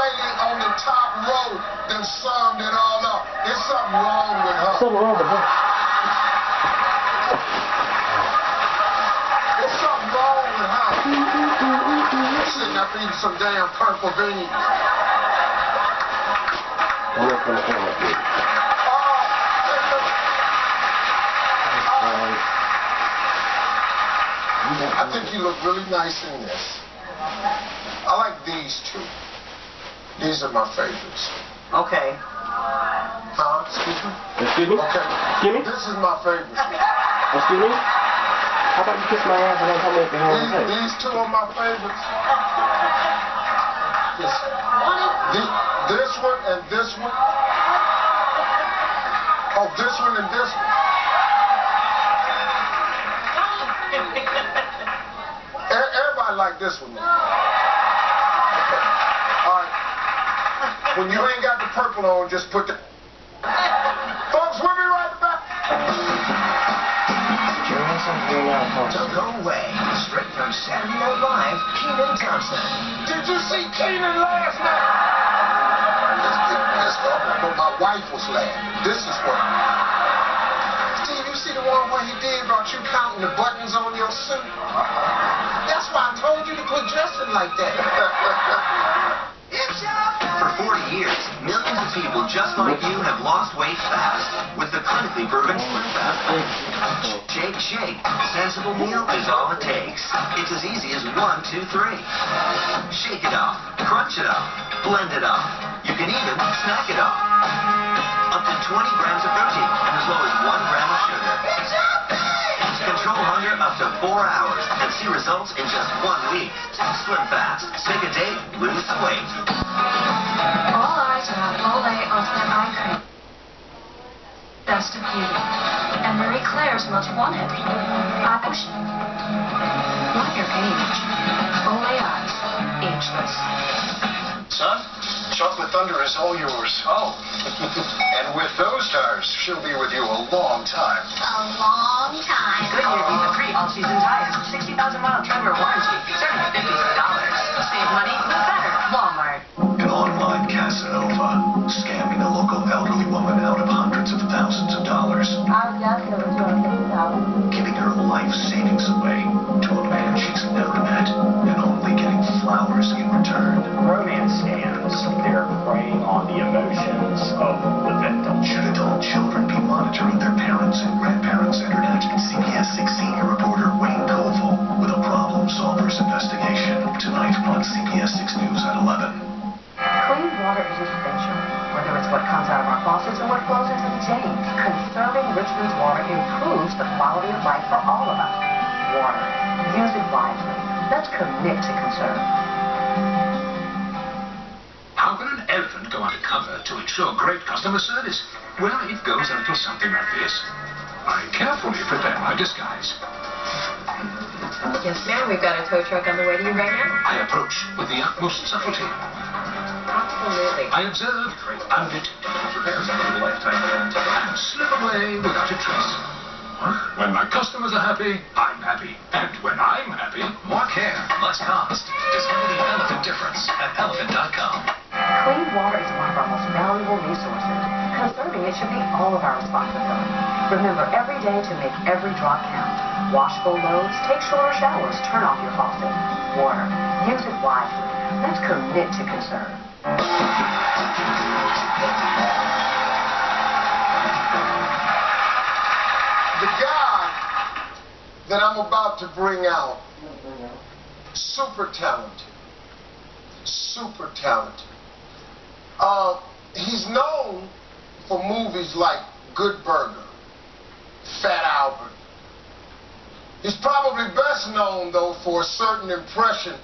lady on the top row that summed it all up. There's something wrong with her. Something wrong with her. There's something wrong with her. Sitting up eating some damn purple beans. I'm not going to come up here. I think you look really nice in this. I like these two. These are my favorites. Okay. Excuse me? Excuse me? Okay. Excuse me? This is my favorite. Excuse me? How about you kiss my ass and then come up behind me? These two are my favorites. This one and this one. Oh, this one and this one. Everybody like this one. Okay. All right. When you ain't got the purple on, just put the... Folks, we'll be right back. Don't go away. Straight from Saturday Night Live, Kenan Thompson. Did you see Kenan last night? But my wife was laughing. This is what... Steve, you see the one where he did about you counting the buttons on your suit? That's why I told you to quit dressing like that. For 40 years, millions of people just like you have lost weight fast with the clinically proven Slim Fast. Shake, shake. Sensible meal is all it takes. It's as easy as 1, 2, 3. Shake it off, crunch it off, blend it off. You can even snack it off. Up to 20 grams of protein and as low as 1 gram of sugar. Control hunger up to 4 hours and see results in just 1 week. Slim Fast. Take a date, lose the weight. All eyes are on Olay Ultimate Eye Cream. Best of beauty. And Marie Claire's most wanted. Eye potion. Not your age. Olay Eyes. Ageless. Son, Chocolate Thunder is all yours. Oh. And with those tires, she'll be with you a long time. A long time. Goodyear Visa Free all-season tires. 60,000-mile Tremor warranty. Starting at $56. Save money, live better. Walmart. An online Casanova, scamming a local elderly woman out of hundreds of thousands of dollars. Giving her life savings away to a man she's never met, and only getting flowers in return. Romance scams, they're preying on the emotions of the victim. Should adult children be monitoring their parents and grandparents' internet? CBS 6 senior reporter Wayne Koval with a Problem Solvers investigation tonight on CBS 6 News at 11. Clean water is essential, whether it's what comes out of our faucets or what flows into the James. Conserving Richmond's water improves the quality of life for all of us. Water. Use it wisely. Let's commit to conserve. How can an elephant go undercover to ensure great customer service? Well, it goes a little something like this. I carefully prepare my disguise. Yes, ma'am. We've got a tow truck on the way to you right now. I approach with the utmost subtlety. Absolutely. I observe, undetected, and slip away without a trace. When my customers are happy, I'm happy. And when I'm happy, more care, less cost. Discover the elephant difference at elephant.com. Clean water is one of our most valuable resources. Conserving it should be all of our responsibility. Remember every day to make every drop count. Wash full loads, take shorter showers, turn off your faucet. Water. Use it wisely. Let's commit to conserve. The guy that I'm about to bring out, super talented. Super talented. He's known for movies like Good Burger, Fat Albert. He's probably best known, though, for a certain impression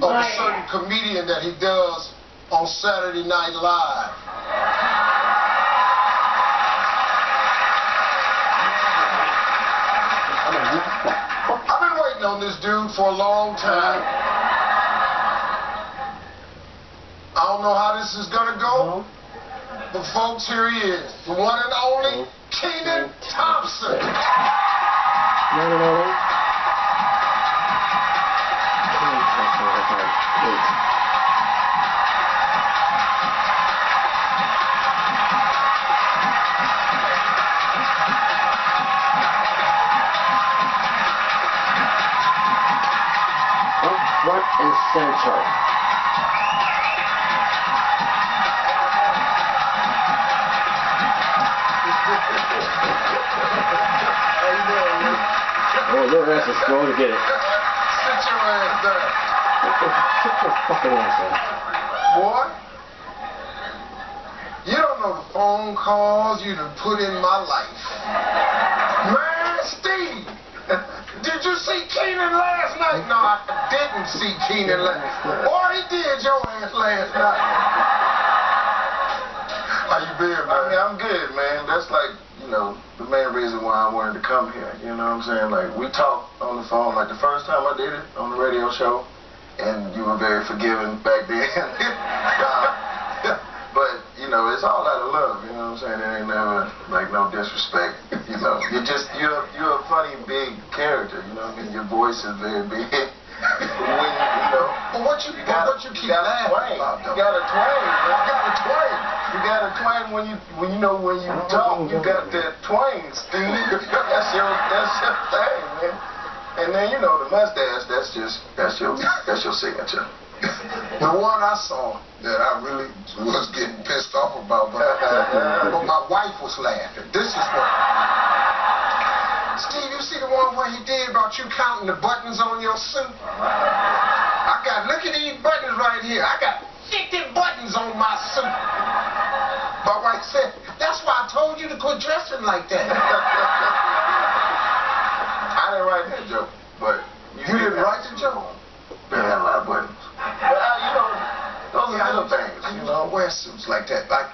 of a certain comedian that he does on Saturday Night Live. I've been waiting on this dude for a long time. I don't know how this is gonna go, but folks, here he is, the one and only Kenan Thompson. front and center. Oh, your ass is slow to get it. Sit your ass down. Sit your fucking ass down. Boy, you don't know the phone calls you done put in my life. Man, Steve, did you see Kenan last night? No, I didn't see Kenan last night. Or he did your ass last night. How you been, man? I mean, I'm good, man. That's like, you know, the main reason why I wanted to come here. You know what I'm saying? Like, we talked on the phone, like the first time I did it on the radio show, and you were very forgiving back then. But, you know, it's all out of love, you know what I'm saying? There ain't never, like, no disrespect, you know. You're a funny, big character, you know what I mean? Your voice is very big. When, you know. But what you keep laughing about, though? You got a twang. I got a twang. You got a twang when you talk, you got that twang, Steve. That's your thing, man. And then, you know, the mustache, that's your signature. The one I saw that I really was getting pissed off about, but my wife was laughing. This is what... Steve, you see the one where he did about you counting the buttons on your suit? Look at these buttons right here. I got 50 buttons on my suit. My wife said, that's why I told you to quit dressing like that. I didn't write that joke, but... You didn't write the joke? They had a lot of buttons. But, you know, those are little things, you know. I wear suits like that. Like,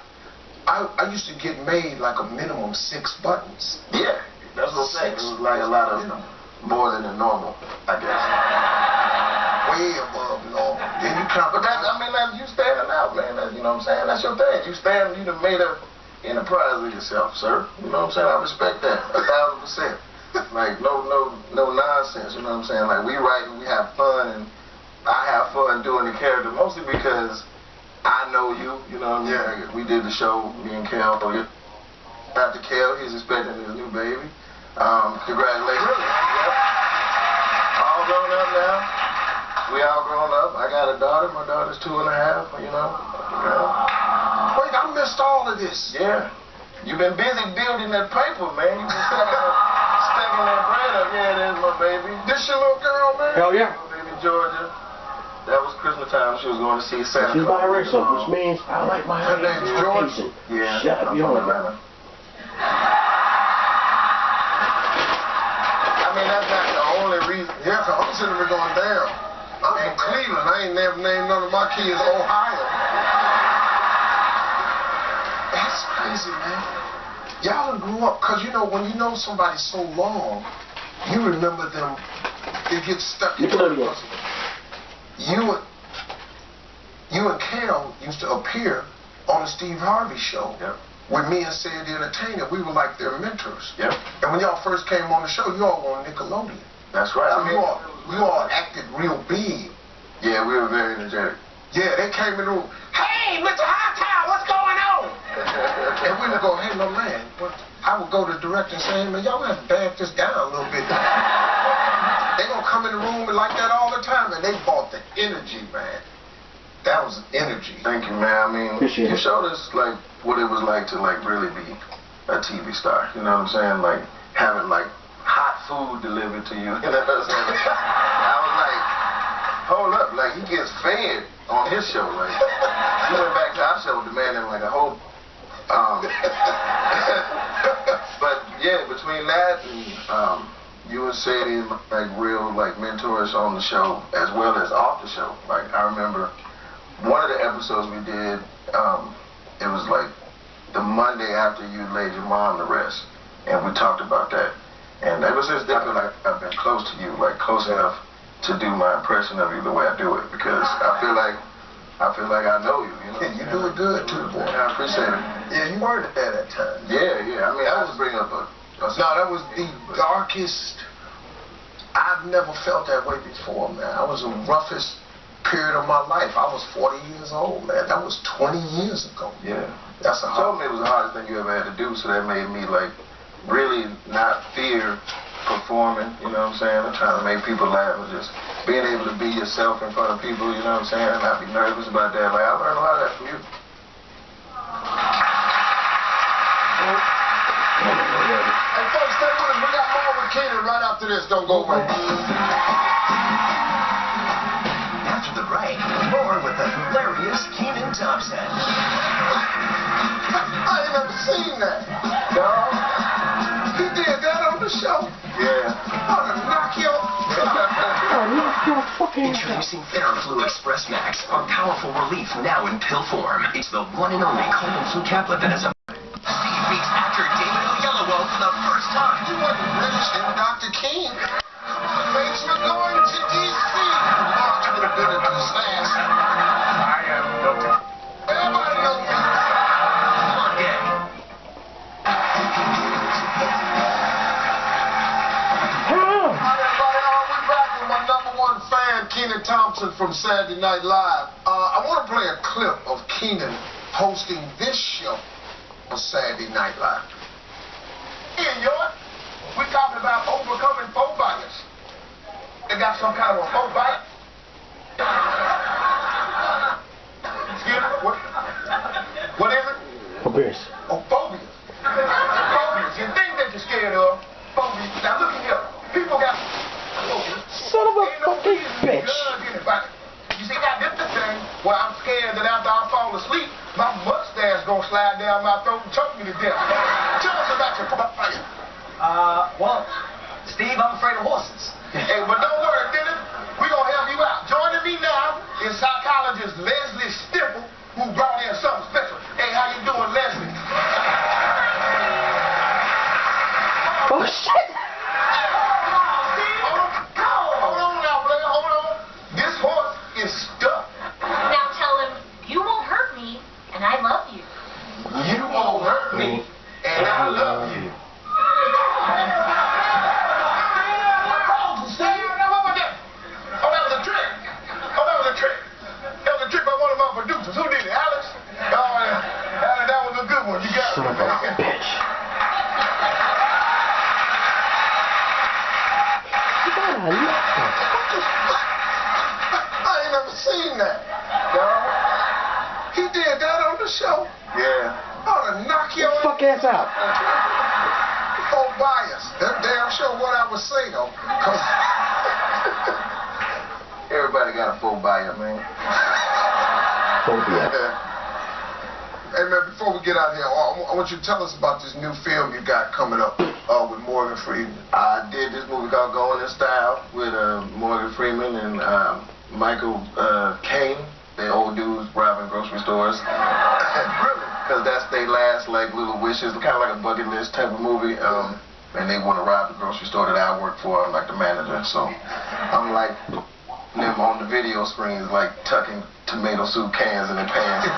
I used to get made like a minimum 6 buttons. Yeah, that's what I'm saying. It was like a lot of, more than the normal, I guess. Way above normal. Then you count. But that's, I mean, that's you standing out, man. That's, you know what I'm saying? That's your thing. You done made a enterprise of yourself, sir. You know what I'm saying? I respect that 1,000%. Like, no nonsense, you know what I'm saying? Like, we write and we have fun, and I have fun doing the character, mostly because I know you, you know what I mean? Yeah. Like, we did the show, me and Kel. After Kel, he's expecting his new baby. Congratulations. Really? Yep. All grown up now. We all grown up. I got a daughter. My daughter's 2.5, you know. Wait, I missed all of this. Yeah. You've been busy building that paper, man. You've been stacking that bread up. Yeah, there's my baby. This your little girl, man? Hell yeah. Baby Georgia. That was Christmas time. She was going to see Santa Claus. She's biracial, which means I like my Her name's Georgia. Yeah. Shut up, you don't like that. I mean, that's not the only reason. Yeah, cause I'm sitting there going, damn. I'm from Cleveland. I ain't never named none of my kids Ohio. That's crazy, man. Y'all done grew up, cause you know, when you know somebody so long, you remember them, it gets stuck in your mind. You and Kel used to appear on the Steve Harvey show. Yep. With me and Sid the Entertainer. We were like their mentors. Yep. And when y'all first came on the show, you all were on Nickelodeon. That's right. So you all acted real big. Yeah, we were very energetic. Yeah, they came in the room. Hey, Mr. Hightower, what's going on? And we would go, hey, no man. I would go to the director and say, hey, man, y'all have to back this down a little bit. They gonna come in the room like that all the time, and they bought the energy, man. That was energy. Thank you, man. I mean, you showed us like what it was like to like really be a TV star. You know what I'm saying? Like having like hot food delivered to you. You know what I'm saying? I was like, hold up, like he gets fed on his show. Like he went back to our show demanding like a whole. But yeah, between that and you and Sadie like real like mentors on the show as well as off the show. Like I remember. One of the episodes we did, it was like the Monday after you laid your mom to rest, and we talked about that. And ever since then, like I've been close to you, like close enough to do my impression of you the way I do it, because I feel like I know you. You know, you do it good too, boy. I appreciate it. Yeah, you were at that time. Yeah. I mean, I was bringing up a no, that was the darkest. I've never felt that way before, man. I was the roughest period of my life. I was 40 years old, man. That was 20 years ago. Yeah. That's a told me it was the hardest thing you ever had to do, so that made me like really not fear performing, you know what I'm saying? I'm trying to make people laugh and just being able to be yourself in front of people, you know what I'm saying, and not be nervous about that. Like, I learned a lot of that from you. Hey, folks, stay with us. We got more with Kenan right after this. Don't go away. After the break, more with the hilarious Kenan Thompson. I ain't never seen that. No. He did that on the show? Yeah. I'm gonna knock your... Introducing Theraflu Express Max, our powerful relief now in pill form. It's the one and only cold and flu tablet that has a... Steve meets actor David Oyelowo for the first time. You wasn't British and Dr. King. Thanks for going to D.C. Mark, you would have been at this last. I am Dr. Everybody knows me. Monday. My number one fan, Kenan Thompson from Saturday Night Live. I want to play a clip of Kenan hosting this show on Saturday Night Live. Hey, York, we're talking about overcoming phobias. They got some kind of a phobia. Excuse me, what is it? Phobias. Oh, phobias. Phobias. You think that you're scared of phobias. Now look at here. People got son of a fucking bitch. You see, I did the thing where I'm scared that after I fall asleep, my mustache gonna slide down my throat and choke me to death. Tell us about your phobia. Well, Steve, I'm afraid of horses. Hey, but don't worry, Dennis. We're gonna help you out. Joining me now is psychologist Leslie Stifel, who brought in something special. Hey, how you doing, Leslie? Oh, shit! Now tell him, you won't hurt me, and I love you. You won't hurt me, and I love you. Oh, that was a trick. That was a trick by one of my producers. Who did it, Alex? Oh, yeah. That was a good one. You got it. Son of a bitch. I ain't never seen that. No. He did that on the show? Yeah. I ought to knock your fuck ass out. Oh, bias. That damn show what I would say, though. Cause Everybody got a phobia, man. Phobia. Hey, man, before we get out of here, I want you to tell us about this new film you got coming up with Morgan Freeman. I did this movie called Going in Style with Morgan Freeman and Michael Caine. They old dudes robbing grocery stores. Really? Because that's their last, like, little wishes. Kind of like a bucket list type of movie. And they want to rob the grocery store that I work for. I'm like the manager. So I'm like them on the video screens, like tucking tomato soup cans in their pants.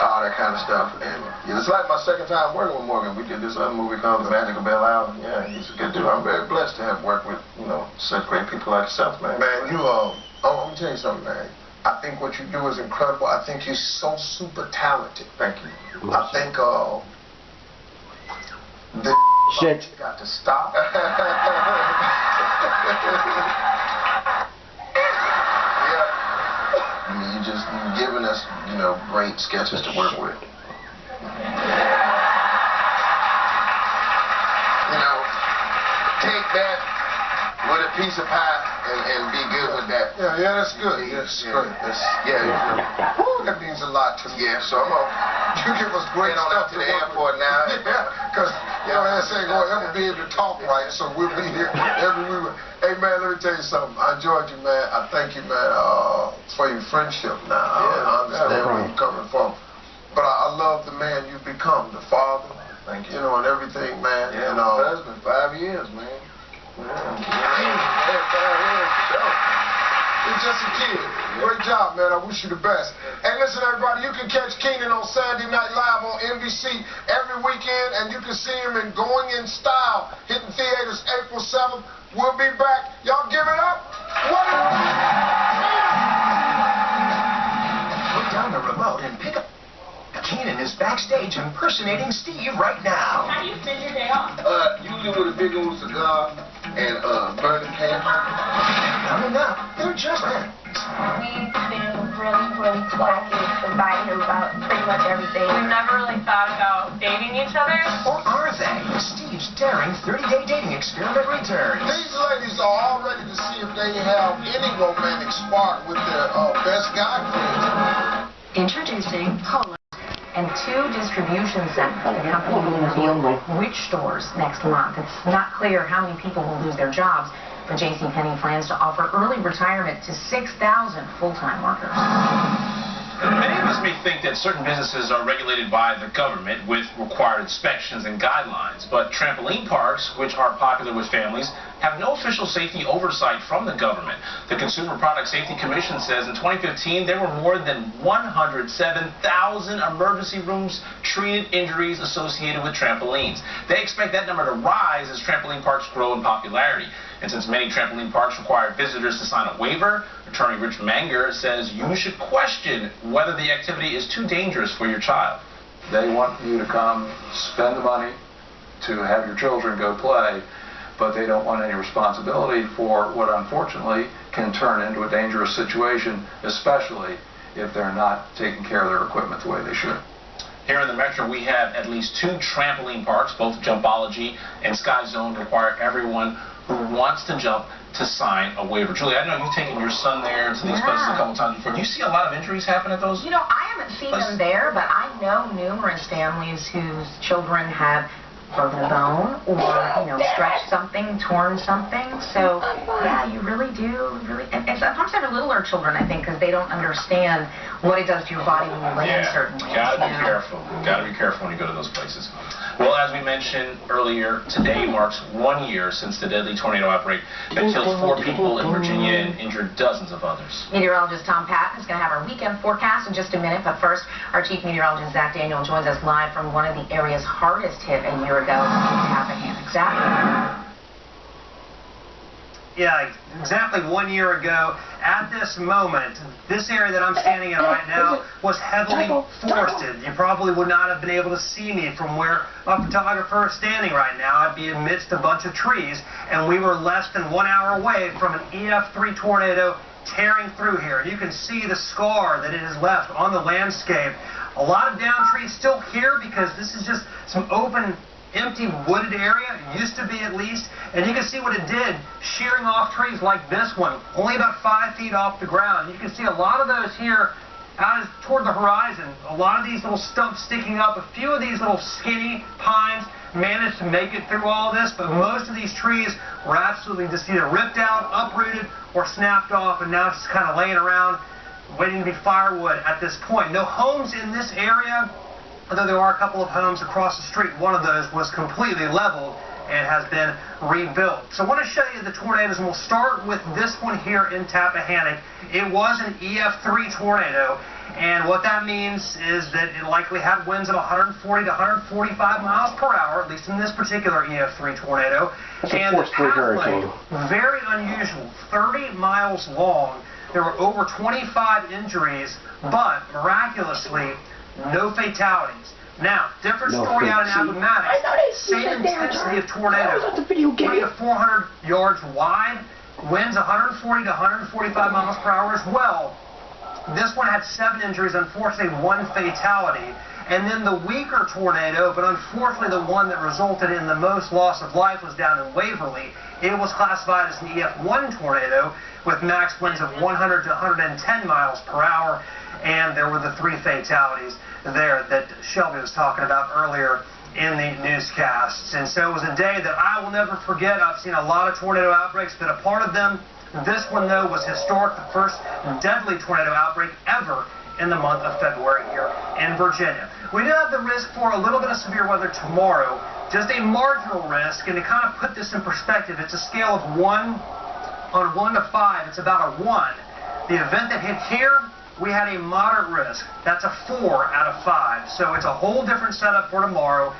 All that kind of stuff. And it's like my second time working with Morgan. We did this other movie called The Magic of Belle Isle. Yeah, he's a good dude. I'm very blessed to have worked with, such great people like yourself, man. Man, you, let me tell you something, man. I think what you do is incredible. I think you're so super talented. Thank you. I think, the shit got to stop. I mean, you're giving us, great sketches to work with. Take that with a piece of pie and be good with that. Yeah, that's good. That's great. That means a lot to me. Yeah, so I'm you give us great stuff to the airport now. Yeah, because this ain't going to ever be able to talk right, so we'll be here every week. Hey, man, let me tell you something. I enjoyed you, man. I thank you, man, for your friendship now. I understand where you're coming from. But I love the man you've become, the father. Thank you. And everything, man. Yeah, my husband, 5 years, man. He's just a kid. Great job, man. I wish you the best. And listen, everybody, you can catch Kenan on Saturday Night Live on NBC every weekend, and you can see him in Going in Style, hitting theaters April 7th. We'll be back. Y'all give it up. Put down the remote and pick up. Kenan is backstage impersonating Steve right now. How do you spend your day off? Usually with a big old cigar. and burning candy. I mean, now, they're just addicts. We've been really close to fighting him about pretty much everything. We've never really thought about dating each other. Or are they? Steve's daring 30-day dating experiment returns. These ladies are all ready to see if they have any romantic spark with their best guy friends. Introducing Poland and 2 distribution centers. The company will reveal which stores next month. It's not clear how many people will lose their jobs, but JCPenney plans to offer early retirement to 6,000 full-time workers. Many of us may think that certain businesses are regulated by the government with required inspections and guidelines, but trampoline parks, which are popular with families, have no official safety oversight from the government. The Consumer Product Safety Commission says in 2015 there were more than 107,000 emergency rooms treated injuries associated with trampolines. They expect that number to rise as trampoline parks grow in popularity. And since many trampoline parks require visitors to sign a waiver, attorney Rich Manger says you should question whether the activity is too dangerous for your child. They want you to come spend the money to have your children go play, but they don't want any responsibility for what unfortunately can turn into a dangerous situation, especially if they're not taking care of their equipment the way they should. Here in the Metro, we have at least 2 trampoline parks, both Jumpology and Sky Zone, require everyone who wants to jump to sign a waiver. Julie, I know you've taken your son there to these places a couple times before. Do you see a lot of injuries happen at those? You know, I haven't seen them there, but I know numerous families whose children have broken a bone or, stretched something, torn something. So, yeah, you really do. And sometimes they're littler children, I think, because they don't understand what it does to your body when you land certain ways. Gotta be careful. Gotta be careful when you go to those places. Well, as we mentioned earlier, today marks 1 year since the deadly tornado outbreak that killed 4 people in Virginia and injured dozens of others. Meteorologist Tom Patton is going to have our weekend forecast in just a minute, but first, our chief meteorologist Zach Daniel joins us live from one of the area's hardest hit a year ago, Tappahannock. Zach? Yeah, exactly 1 year ago, at this moment, this area that I'm standing in right now was heavily forested. You probably would not have been able to see me from where my photographer is standing right now. I'd be amidst a bunch of trees, and we were less than 1 hour away from an EF3 tornado tearing through here. You can see the scar that it has left on the landscape. A lot of downed trees still here because this is just some open, empty wooded area, it used to be at least, and you can see what it did, shearing off trees like this one, only about 5 feet off the ground. You can see a lot of those here out toward the horizon, a lot of these little stumps sticking up. A few of these little skinny pines managed to make it through all this, but most of these trees were absolutely just either ripped out, uprooted, or snapped off, and now it's just kind of laying around waiting to be firewood at this point. No homes in this area, although there are a couple of homes across the street. One of those was completely leveled and has been rebuilt. So I want to show you the tornadoes, and we'll start with this one here in Tappahannock. It was an EF3 tornado, and what that means is that it likely had winds of 140 to 145 miles per hour, at least in this particular EF3 tornado. And the pathway, very unusual, 30 miles long. There were over 25 injuries, but miraculously, no fatalities. Now, different story out in Appomattox. Same intensity of tornado. 300 to 400 yards wide. Winds 140 to 145 miles per hour as well. This one had 7 injuries, unfortunately 1 fatality. And then the weaker tornado, but unfortunately the one that resulted in the most loss of life, was down in Waverly. It was classified as an EF1 tornado with max winds of 100 to 110 miles per hour. And there were the 3 fatalities there that Shelby was talking about earlier in the newscasts. And so it was a day that I will never forget. I've seen a lot of tornado outbreaks, been a part of them. This one, though, was historic, the first deadly tornado outbreak ever in the month of February here in Virginia. We do have the risk for a little bit of severe weather tomorrow, just a marginal risk, and to kind of put this in perspective, it's a scale of 1 on 1 to 5, it's about a 1. The event that hit here, we had a moderate risk. That's a 4 out of 5. So it's a whole different setup for tomorrow.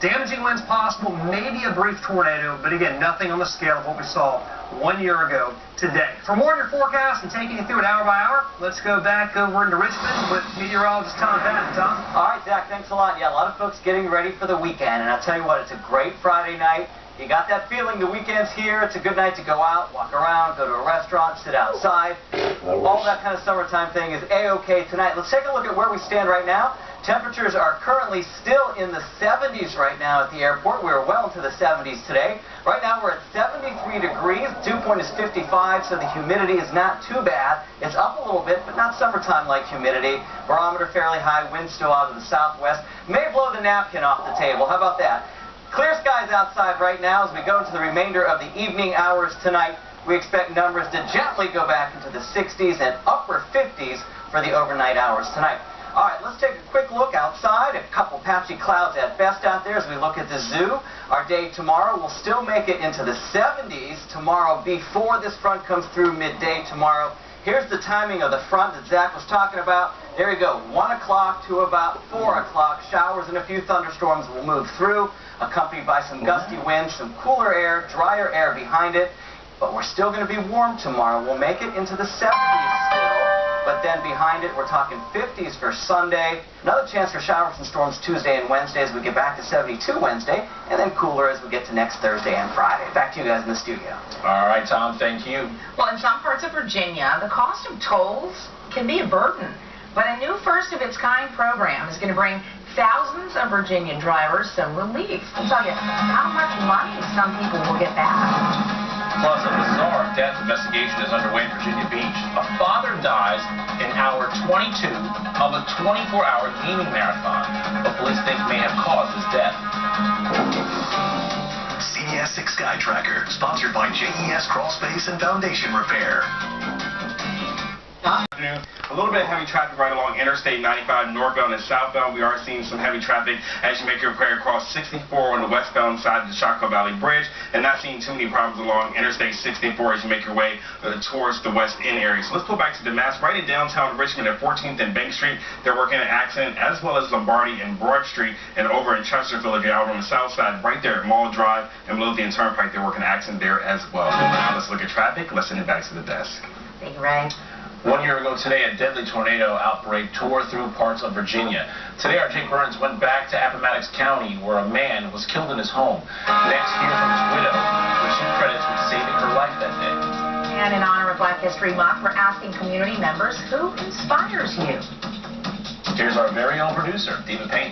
Damaging winds possible, maybe a brief tornado, but again, nothing on the scale of what we saw 1 year ago today. For more of your forecast and taking you through it hour by hour, let's go back over into Richmond with meteorologist Tom Patton. Tom? All right, Zach, thanks a lot. Yeah, a lot of folks getting ready for the weekend, and I'll tell you what, it's a great Friday night. You got that feeling the weekend's here. It's a good night to go out, walk around, go to a restaurant, sit outside. All that kind of summertime thing is A-OK tonight. Let's take a look at where we stand right now. Temperatures are currently still in the 70s right now at the airport. We're well into the 70s today. Right now we're at 73 degrees. Dew point is 55, so the humidity is not too bad. It's up a little bit, but not summertime-like humidity. Barometer fairly high, wind still out of the southwest. May blow the napkin off the table. How about that? Clear skies outside right now as we go into the remainder of the evening hours tonight. We expect numbers to gently go back into the 60s and upper 50s for the overnight hours tonight. All right, let's take a quick look outside. A couple patchy clouds at best out there as we look at the zoo. Our day tomorrow will still make it into the 70s tomorrow before this front comes through midday tomorrow. Here's the timing of the front that Zach was talking about. There you go, 1 o'clock to about 4 o'clock. Showers and a few thunderstorms will move through, accompanied by some gusty winds, some cooler air, drier air behind it. But we're still going to be warm tomorrow. We'll make it into the 70s still. But then behind it, we're talking 50s for Sunday. Another chance for showers and storms Tuesday and Wednesday as we get back to 72 Wednesday. And then cooler as we get to next Thursday and Friday. Back to you guys in the studio. All right, Tom, thank you. Well, in some parts of Virginia, the cost of tolls can be a burden. But a new first-of-its-kind program is going to bring thousands of Virginian drivers some relief. I'll tell you how much money some people will get back. Plus, a bizarre death investigation is underway in Virginia Beach. A father dies in hour 22 of a 24-hour gaming marathon. But police think may have caused his death. CBS 6 Sky Tracker, sponsored by JES Crawl Space and Foundation Repair. A little bit of heavy traffic right along Interstate 95 northbound and southbound. We are seeing some heavy traffic as you make your way across 64 on the westbound side of the Chaco Valley Bridge, and not seeing too many problems along Interstate 64 as you make your way towards the West End area. So let's pull back to the mass right in downtown Richmond at 14th and Bank Street. They're working an accident, as well as Lombardi and Broad Street, and over in Chesterfield, if you're out on the south side, right there at Mall Drive and Midlothian Turnpike, they're working an accident there as well. Now let's look at traffic. Let's send it back to the desk. Thank you, Ray. 1 year ago today, a deadly tornado outbreak tore through parts of Virginia. Today, our Jake Burns went back to Appomattox County, where a man was killed in his home. Next, hear from his widow, which he credits with saving her life that day. And in honor of Black History Month, we're asking community members, who inspires you? Here's our very own producer, David Payne.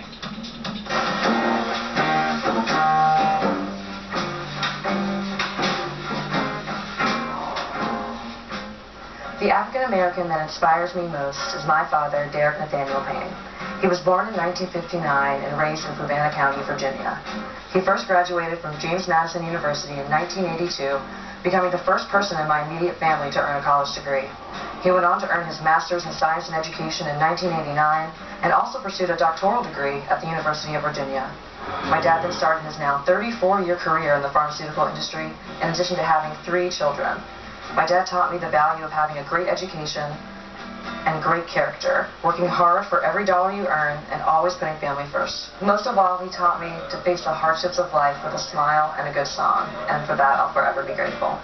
The African-American that inspires me most is my father, Derek Nathaniel Payne. He was born in 1959 and raised in Fluvanna County, Virginia. He first graduated from James Madison University in 1982, becoming the first person in my immediate family to earn a college degree. He went on to earn his Master's in Science and Education in 1989 and also pursued a doctoral degree at the University of Virginia. My dad then started his now 34-year career in the pharmaceutical industry, in addition to having 3 children. My dad taught me the value of having a great education and great character, working hard for every dollar you earn and always putting family first. Most of all, he taught me to face the hardships of life with a smile and a good song, and for that I'll forever be grateful.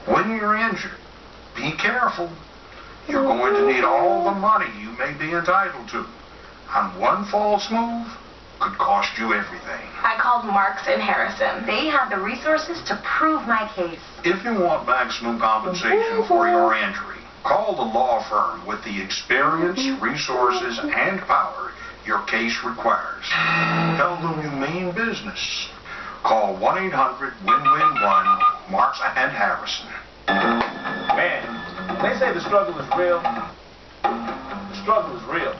When you're injured, be careful. You're going to need all the money you may be entitled to, and one false move could cost you everything. I called Marks and Harrison. They have the resources to prove my case. If you want maximum compensation for your injury, call the law firm with the experience, resources, and power your case requires. Tell them you mean business. Call 1-800-WIN-WIN-1, Marks and Harrison. Man, they say the struggle is real. The struggle is real.